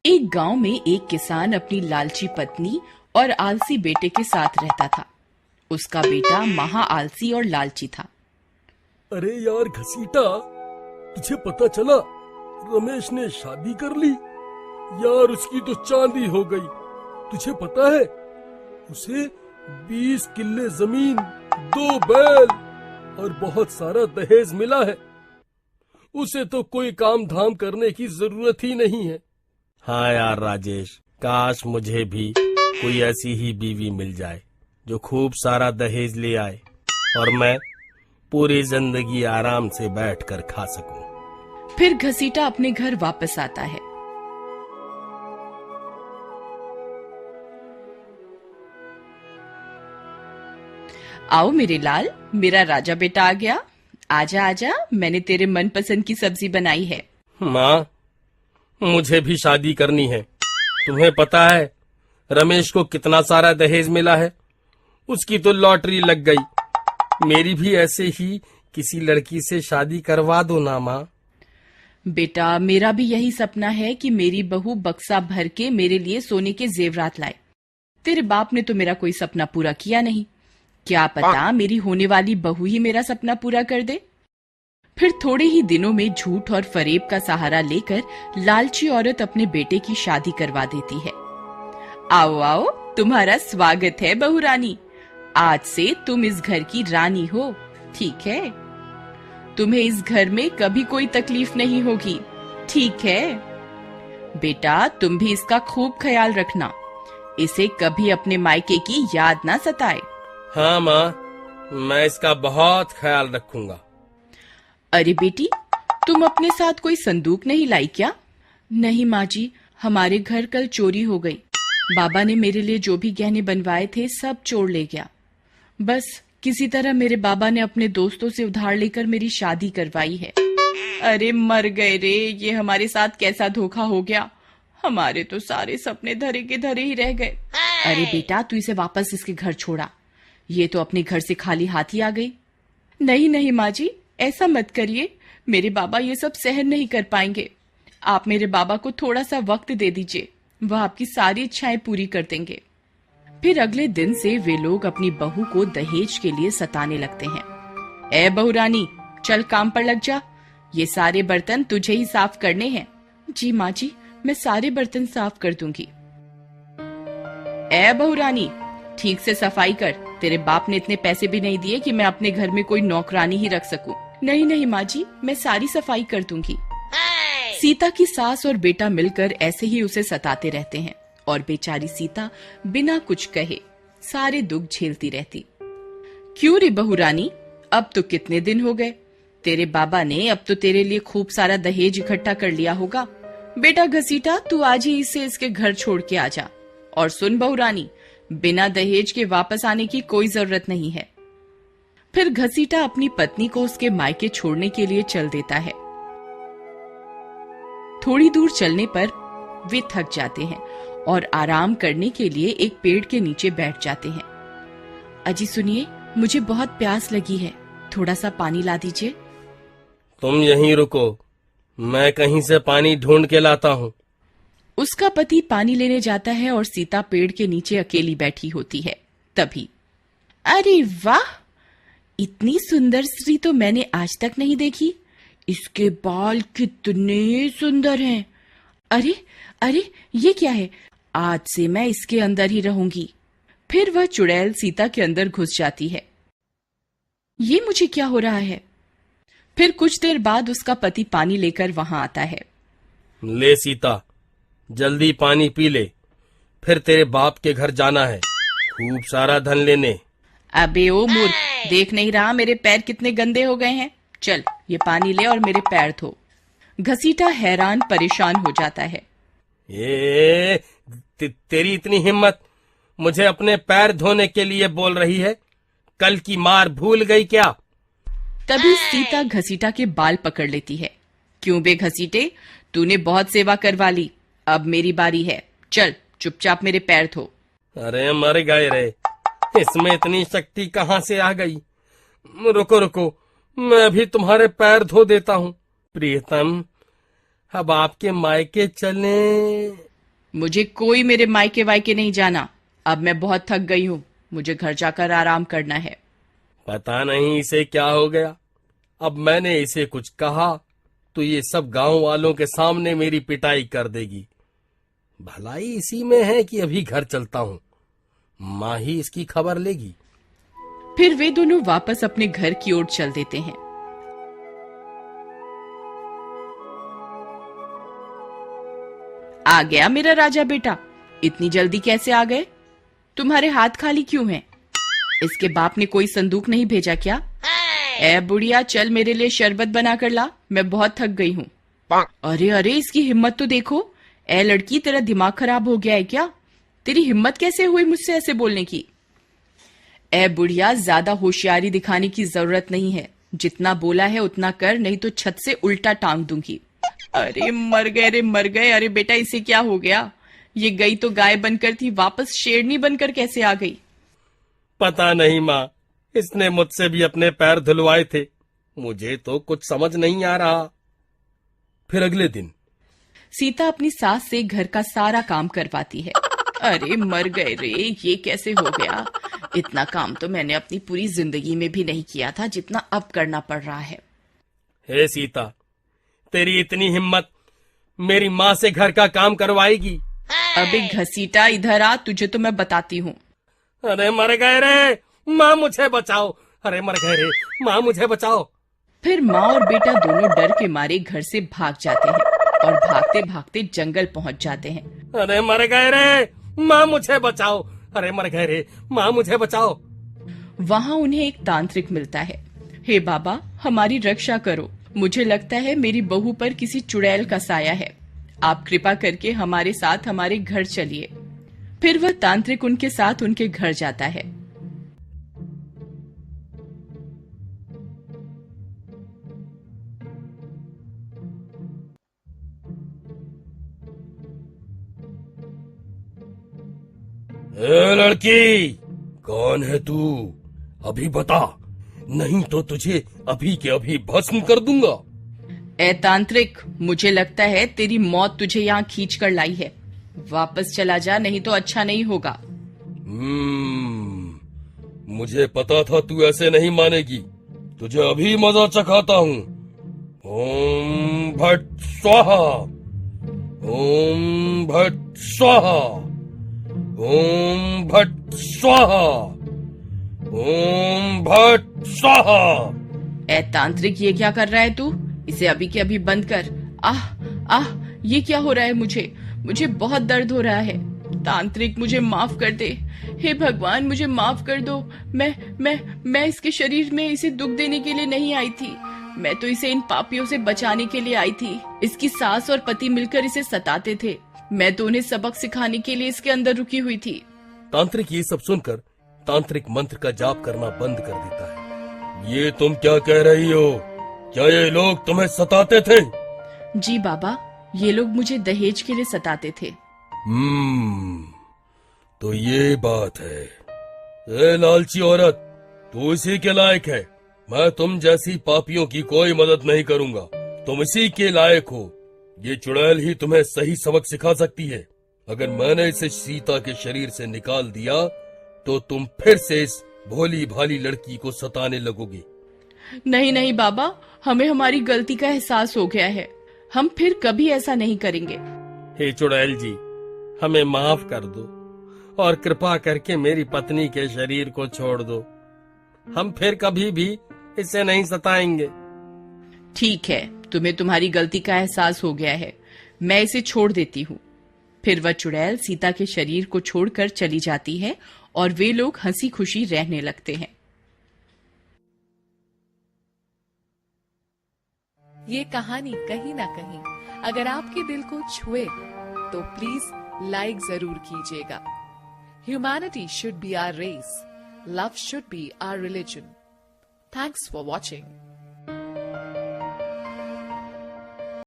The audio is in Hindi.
एक गांव में एक किसान अपनी लालची पत्नी और आलसी बेटे के साथ रहता था। उसका बेटा महा आलसी और लालची था। अरे यार घसीटा, तुझे पता चला रमेश ने शादी कर ली? यार उसकी तो चांदी हो गई। तुझे पता है उसे 20 किल्ले जमीन, 2 बैल और बहुत सारा दहेज मिला है। उसे तो कोई काम धाम करने की जरूरत ही नहीं है। हाँ यार राजेश, काश मुझे भी कोई ऐसी ही बीवी मिल जाए जो खूब सारा दहेज ले आए और मैं पूरी जिंदगी आराम से बैठकर खा सकूं। फिर घसीटा अपने घर वापस आता है। आओ मेरे लाल, मेरा राजा बेटा आ गया। आजा आजा, मैंने तेरे मनपसंद की सब्जी बनाई है। माँ, मुझे भी शादी करनी है। तुम्हें पता है रमेश को कितना सारा दहेज मिला है? उसकी तो लॉटरी लग गई। मेरी भी ऐसे ही किसी लड़की से शादी करवा दो ना माँ। बेटा, मेरा भी यही सपना है कि मेरी बहू बक्सा भर के मेरे लिए सोने के जेवरात लाए। तेरे बाप ने तो मेरा कोई सपना पूरा किया नहीं। क्या पता मेरी होने वाली बहू ही मेरा सपना पूरा कर दे। फिर थोड़े ही दिनों में झूठ और फरेब का सहारा लेकर लालची औरत अपने बेटे की शादी करवा देती है। आओ आओ, तुम्हारा स्वागत है बहू रानी। आज से तुम इस घर की रानी हो, ठीक है? तुम्हें इस घर में कभी कोई तकलीफ नहीं होगी, ठीक है? बेटा, तुम भी इसका खूब ख्याल रखना। इसे कभी अपने मायके की याद ना सताए। हाँ माँ, मैं इसका बहुत ख्याल रखूंगा। अरे बेटी, तुम अपने साथ कोई संदूक नहीं लाई क्या? नहीं माँ जी, हमारे घर कल चोरी हो गई। बाबा ने मेरे लिए जो भी गहने बनवाए थे सब चोर ले गया। बस किसी तरह मेरे बाबा ने अपने दोस्तों से उधार लेकर मेरी शादी करवाई है। अरे मर गए रे, ये हमारे साथ कैसा धोखा हो गया। हमारे तो सारे सपने धरे के धरे ही रह गए। अरे बेटा, तू इसे वापस इसके घर छोड़ा। ये तो अपने घर से खाली हाथ ही आ गई। नहीं नहीं माँ जी, ऐसा मत करिए। मेरे बाबा ये सब सहन नहीं कर पाएंगे। आप मेरे बाबा को थोड़ा सा वक्त दे दीजिए, वह आपकी सारी इच्छाएं पूरी कर देंगे। फिर अगले दिन से वे लोग अपनी बहू को दहेज के लिए सताने लगते हैं। ए बहू रानी, चल काम पर लग जा। ये सारे बर्तन तुझे ही साफ करने हैं। जी माँ जी, मैं सारे बर्तन साफ कर दूंगी। ए बहू रानी, ठीक से सफाई कर। तेरे बाप ने इतने पैसे भी नहीं दिए कि मैं अपने घर में कोई नौकरानी ही रख सकूं। नहीं नहीं माँ जी, मैं सारी सफाई कर दूंगी। सीता की सास और बेटा मिलकर ऐसे ही उसे सताते रहते हैं और बेचारी सीता बिना कुछ कहे सारे दुख झेलती रहती। क्यों रे बहू रानी, अब तो कितने दिन हो गए। तेरे बाबा ने अब तो तेरे लिए खूब सारा दहेज इकट्ठा कर लिया होगा। बेटा घसीटा, तू आज ही इसे इसके घर छोड़ के आ जा। और सुन बहू रानी, बिना दहेज के वापस आने की कोई जरूरत नहीं है। फिर घसीटा अपनी पत्नी को उसके मायके छोड़ने के लिए चल देता है। थोड़ी दूर चलने पर वे थक जाते हैं और आराम करने के लिए एक पेड़ के नीचे बैठ जाते हैं। अजी सुनिए, मुझे बहुत प्यास लगी है, थोड़ा सा पानी ला दीजिए। तुम यहीं रुको, मैं कहीं से पानी ढूंढ के लाता हूँ। उसका पति पानी लेने जाता है और सीता पेड़ के नीचे अकेली बैठी होती है। तभी, अरे वाह, इतनी सुंदर स्त्री तो मैंने आज तक नहीं देखी। इसके बाल कितने सुंदर हैं। अरे अरे, ये क्या है? आज से मैं इसके अंदर ही रहूंगी। फिर वह चुड़ैल सीता के अंदर घुस जाती है। ये मुझे क्या हो रहा है? फिर कुछ देर बाद उसका पति पानी लेकर वहां आता है। ले सीता, जल्दी पानी पी ले, फिर तेरे बाप के घर जाना है खूब सारा धन लेने। अबे ओ मूर्ख, देख नहीं रहा मेरे पैर कितने गंदे हो गए हैं? चल ये पानी ले और मेरे पैर धो। घसीटा हैरान परेशान हो जाता है। तेरी इतनी हिम्मत, मुझे अपने पैर धोने के लिए बोल रही है? कल की मार भूल गई क्या? तभी सीता घसीटा के बाल पकड़ लेती है। क्यों बे घसीटे, तूने बहुत सेवा करवा ली, अब मेरी बारी है। चल चुपचाप मेरे पैर धो। अरे मर गए रे, इसमें इतनी शक्ति कहाँ से आ गई? रुको रुको, मैं भी तुम्हारे पैर धो देता हूँ। प्रियतम, अब आपके मायके चलें मुझे कोई मेरे मायके वायके नहीं जाना। अब मैं बहुत थक गई हूँ, मुझे घर जाकर आराम करना है। पता नहीं इसे क्या हो गया। अब मैंने इसे कुछ कहा तो ये सब गांव वालों के सामने मेरी पिटाई कर देगी। भलाई इसी में है कि अभी घर चलता हूँ, माँ ही इसकी खबर लेगी। फिर वे दोनों वापस अपने घर की ओर चल देते हैं। आ गया मेरा राजा बेटा, इतनी जल्दी कैसे आ गए? तुम्हारे हाथ खाली क्यों हैं? इसके बाप ने कोई संदूक नहीं भेजा क्या? ए बुढ़िया, चल मेरे लिए शरबत बना कर ला, मैं बहुत थक गई हूँ। अरे अरे, इसकी हिम्मत तो देखो। ए लड़की, तेरा दिमाग खराब हो गया है क्या? तेरी हिम्मत कैसे हुई मुझसे ऐसे बोलने की? ए बुढ़िया, ज्यादा होशियारी दिखाने की जरूरत नहीं है। जितना बोला है उतना कर, नहीं तो छत से उल्टा टांग दूंगी। अरे मर गए रे मर गए। अरे बेटा, इसे क्या हो गया? ये गई तो गाय बनकर थी, वापस शेरनी बनकर कैसे आ गई? पता नहीं माँ, इसने मुझसे भी अपने पैर धुलवाए थे, मुझे तो कुछ समझ नहीं आ रहा। फिर अगले दिन सीता अपनी सास से घर का सारा काम करवाती है। अरे मर गए रे, ये कैसे हो गया? इतना काम तो मैंने अपनी पूरी जिंदगी में भी नहीं किया था जितना अब करना पड़ रहा है। हे सीता, तेरी इतनी हिम्मत, मेरी माँ से घर का काम करवाएगी? अबे घसीटा, इधर आ, तुझे तो मैं बताती हूँ। अरे मर गए रे माँ, मुझे बचाओ। अरे मर गए रे माँ, मुझे बचाओ। फिर माँ और बेटा दोनों डर के मारे घर से भाग जाते हैं और भागते भागते जंगल पहुंच जाते हैं। अरे मर गए रे माँ, मुझे बचाओ। अरे मर गए रे माँ, मुझे बचाओ। वहाँ उन्हें एक तांत्रिक मिलता है। हे बाबा, हमारी रक्षा करो, मुझे लगता है मेरी बहू पर किसी चुड़ैल का साया है। आप कृपा करके हमारे साथ हमारे घर चलिए। फिर वह तांत्रिक उनके साथ उनके घर जाता है। ए लड़की, कौन है तू? अभी बता, नहीं तो तुझे अभी के अभी भस्म कर दूंगा। ए तांत्रिक, मुझे लगता है तेरी मौत तुझे यहाँ खींच कर लाई है। वापस चला जा, नहीं तो अच्छा नहीं होगा। मुझे पता था तू ऐसे नहीं मानेगी, तुझे अभी मजा चखाता हूँ। ओम भट स्वाहा, ओम भट स्वाहा, ओम भट स्वाहा, ओम भट स्वाहा। ए तांत्रिक, ये क्या कर रहा है तू? इसे अभी के अभी बंद कर। आह आह, ये क्या हो रहा है? मुझे बहुत दर्द हो रहा है। तांत्रिक, मुझे माफ कर दे। हे भगवान, मुझे माफ कर दो। मैं इसके शरीर में इसे दुख देने के लिए नहीं आई थी। मैं तो इसे इन पापियों से बचाने के लिए आई थी। इसकी सास और पति मिलकर इसे सताते थे, मैं तो उन्हें सबक सिखाने के लिए इसके अंदर रुकी हुई थी। तांत्रिक ये सब सुनकर तांत्रिक मंत्र का जाप करना बंद कर देता है। ये तुम क्या कह रही हो? क्या ये लोग तुम्हें सताते थे? जी बाबा, ये लोग मुझे दहेज के लिए सताते थे। तो ये बात है। ए लालची औरत, तू इसी के लायक है। मैं तुम जैसी पापियों की कोई मदद नहीं करूंगा, तुम इसी के लायक हो। ये चुड़ैल ही तुम्हें सही सबक सिखा सकती है। अगर मैंने इसे सीता के शरीर से निकाल दिया तो तुम फिर से इस भोली भाली लड़की को सताने लगोगी। नहीं नहीं बाबा, हमें हमारी गलती का एहसास हो गया है, हम फिर कभी ऐसा नहीं करेंगे। हे चुड़ैल जी, हमें माफ कर दो और कृपा करके मेरी पत्नी के शरीर को छोड़ दो। हम फिर कभी भी इसे नहीं सताएंगे। ठीक है, तुम्हें तुम्हारी गलती का एहसास हो गया है, मैं इसे छोड़ देती हूँ। फिर वह चुड़ैल सीता के शरीर को छोड़कर चली जाती है और वे लोग हंसी खुशी रहने लगते हैं। ये कहानी कहीं ना कहीं अगर आपके दिल को छुए तो प्लीज लाइक जरूर कीजिएगा। Humanity should be our race, love should be our religion. Thanks for watching.